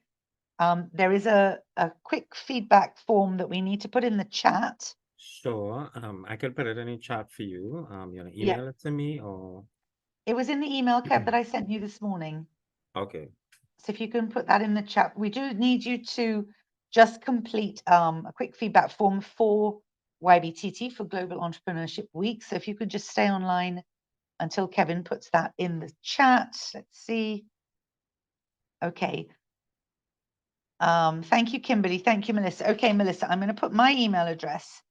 There is a quick feedback form that we need to put in the chat. Sure. I could put it in a chat for you. You want to Yeah, email it to me or? it was in the email, Kev, that I sent you this morning. Okay. So if you can put that in the chat, we do need you to just complete a quick feedback form for YBTT, for Global Entrepreneurship Week. So if you could just stay online until Kevin puts that in the chat. Let's see. Okay. Thank you, Kimberly. Thank you, Melissa. Okay, Melissa, I'm going to put my email address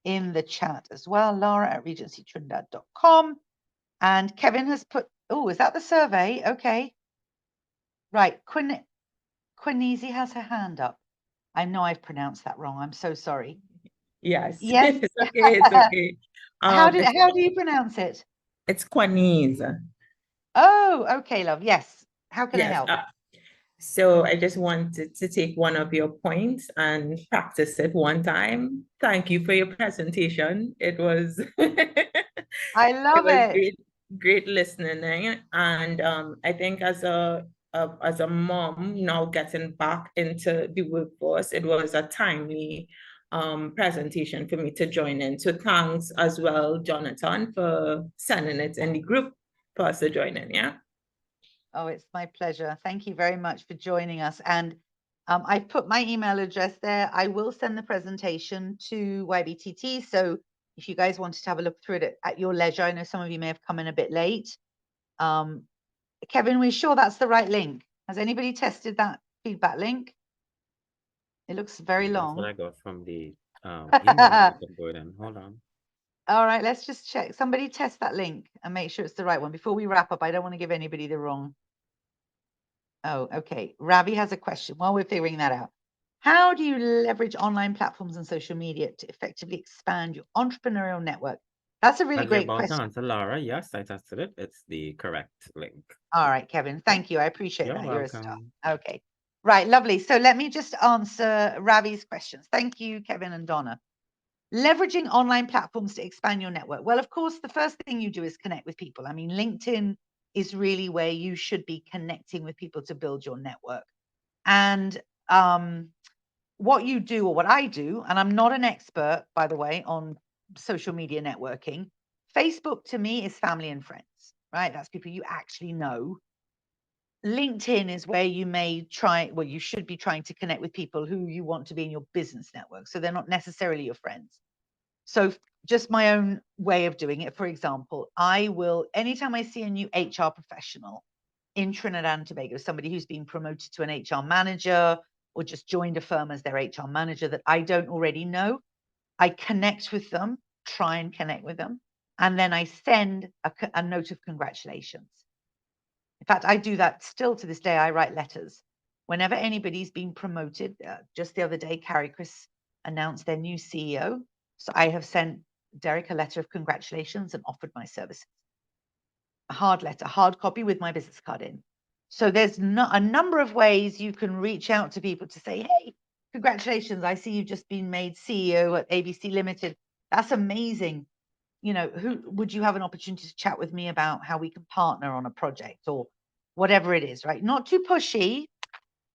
in the chat as well, lara@regencytrinidad.com. And Kevin has put, oh, is that the survey? Okay. Right. Quinese has her hand up. I know I've pronounced that wrong. I'm so sorry. Yes, Yes. it's okay, it's okay. How do you pronounce it? It's Quanese. Oh, okay, love. Yes. How can I Yes. help? So I just wanted to take one of your points and practice it one time. Thank you for your presentation. It was I love it. great listening. And I think as a mom now getting back into the workforce, it was a timely presentation for me to join in. So thanks as well, Jonathan, for sending it in the group for us to join in. Yeah. Oh, it's my pleasure. Thank you very much for joining us. And I've put my email address there. I will send the presentation to YBTT. So if you guys wanted to have a look through it at your leisure, I know some of you may have come in a bit late. Kevin, we're sure that's the right link. Has anybody tested that feedback link? It looks very long. That's what I got from the email. Hold on. All right, let's just check. Somebody test that link and make sure it's the right one. Before we wrap up, I don't want to give anybody the wrong. Oh, okay. Ravi has a question while we're figuring that out. How do you leverage online platforms and social media to effectively expand your entrepreneurial network? That's a really As you're great about to question. answer, Lara, yes, I tested it. It's the correct link. All right, Kevin. Thank you. I appreciate You're that. You're a star. welcome. Okay. Right. Lovely. So let me just answer Ravi's questions. Thank you, Kevin and Donna. Leveraging online platforms to expand your network. Well, of course, the first thing you do is connect with people. I mean, LinkedIn is really where you should be connecting with people to build your network. And what you do, or what I do, and I'm not an expert, by the way, on social media networking. Facebook to me is family and friends, right? That's people you actually know. LinkedIn is where you may try, well, you should be trying to connect with people who you want to be in your business network. So they're not necessarily your friends. So just my own way of doing it. For example, I will, anytime I see a new HR professional in Trinidad and Tobago, somebody who's been promoted to an HR manager or just joined a firm as their HR manager that I don't already know, I connect with them, try and connect with them, and then I send a note of congratulations. In fact, I do that still to this day. I write letters. Whenever anybody's been promoted, just the other day, Carrie Chris announced their new CEO. So I have sent Derek a letter of congratulations and offered my services. A hard letter, hard copy with my business card in. So there's a number of ways you can reach out to people to say, hey, congratulations, I see you've just been made CEO at ABC Limited. That's amazing. You know, who would you have an opportunity to chat with me about how we can partner on a project or whatever it is, right? Not too pushy.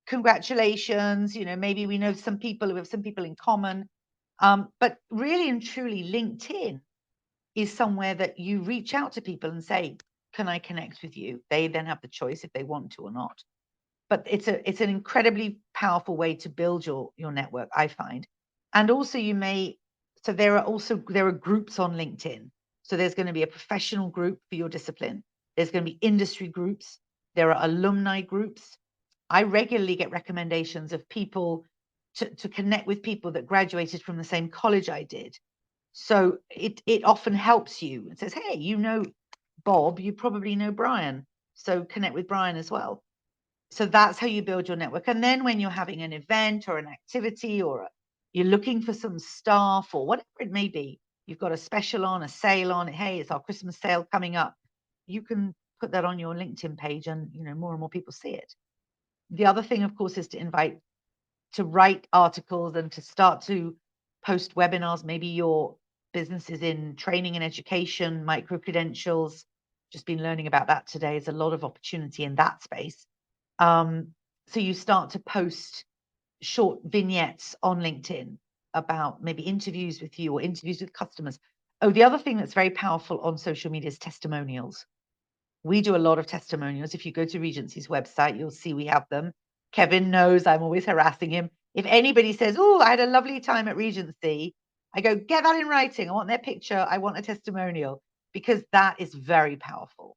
Congratulations. You know, maybe we know some people, we have some people in common. But really and truly, LinkedIn is somewhere that you reach out to people and say, can I connect with you? They then have the choice if they want to or not. But it's an incredibly powerful way to build your network, I find. And also so there are groups on LinkedIn. So there's going to be a professional group for your discipline. There's going to be industry groups. There are alumni groups. I regularly get recommendations of people to connect with people that graduated from the same college I did. So it often helps you. It says, hey, you know Bob, you probably know Brian. So connect with Brian as well. So that's how you build your network. And then when you're having an event or an activity or you're looking for some staff or whatever it may be, you've got a special on, a sale on, hey, it's our Christmas sale coming up. You can put that on your LinkedIn page and, you know, more and more people see it. The other thing, of course, is to write articles and to start to post webinars. Maybe your business is in training and education, micro-credentials. Just been learning about that today. There's a lot of opportunity in that space. So you start to post short vignettes on LinkedIn about maybe interviews with you or interviews with customers. Oh, the other thing that's very powerful on social media is testimonials. We do a lot of testimonials. If you go to Regency's website, you'll see we have them. Kevin knows I'm always harassing him. If anybody says, oh, I had a lovely time at Regency, I go, get that in writing. I want their picture. I want a testimonial, because that is very powerful,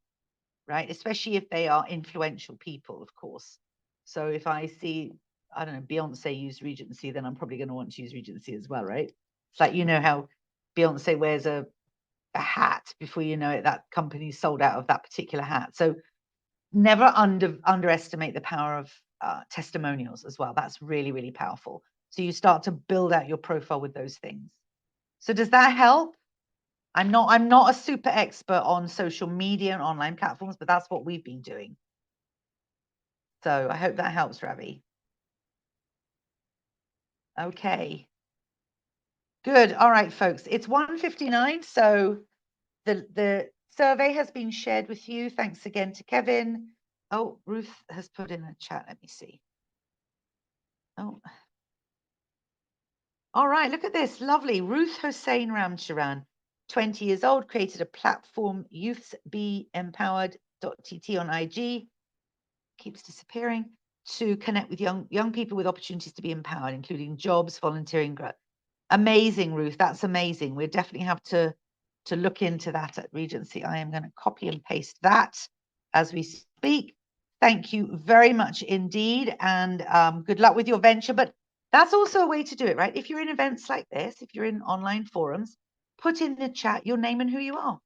right? Especially if they are influential people, of course. So if I see, I don't know, Beyonce use Regency, then I'm probably going to want to use Regency as well, right? It's like, you know how Beyonce wears a hat, before you know it, that company's sold out of that particular hat. So never underestimate the power of testimonials as well. That's really, really powerful. So you start to build out your profile with those things. So does that help? I'm not a super expert on social media and online platforms, but that's what we've been doing. So I hope that helps, Ravi. Okay. Good. All right, folks. It's 1:59, so the survey has been shared with you. Thanks again to Kevin. Oh, Ruth has put in a chat. Let me see. Oh. All right, look at this. Lovely. Ruth Hossein Ramcharan, 20 years old, created a platform, youthsbeempowered.tt on IG. Keeps disappearing. To connect with young people with opportunities to be empowered, including jobs, volunteering. Amazing, Ruth. That's amazing. We definitely have to look into that at Regency. I am going to copy and paste that as we speak. Thank you very much indeed, and good luck with your venture. But that's also a way to do it, right? If you're in events like this, if you're in online forums, put in the chat your name and who you are.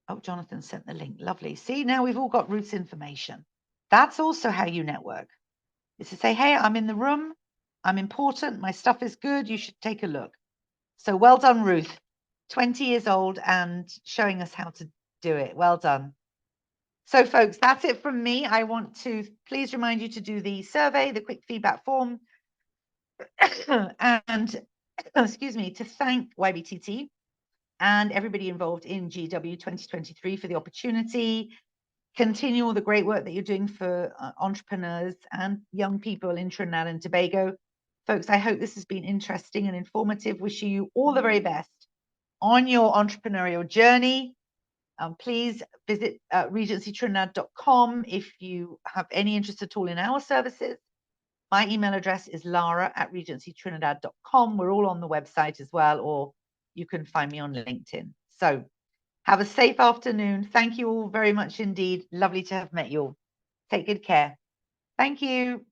Oh, Jonathan sent the link. Lovely. See, now we've all got Ruth's information. That's also how you network. Is to say, hey, I'm in the room. I'm important. My stuff is good. You should take a look. So well done, Ruth. 20 years old and showing us how to do it. Well done. So folks, that's it from me. I want to please remind you to do the survey, the quick feedback form, and excuse me, to thank YBTT and everybody involved in GW 2023 for the opportunity. Continue all the great work that you're doing for entrepreneurs and young people in Trinidad and Tobago. Folks, I hope this has been interesting and informative. Wishing you all the very best on your entrepreneurial journey. Please visit regencytrinidad.com if you have any interest at all in our services. My email address is lara@regencytrinidad.com. We're all on the website as well, or you can find me on LinkedIn. So have a safe afternoon. Thank you all very much indeed. Lovely to have met you all. Take good care. Thank you.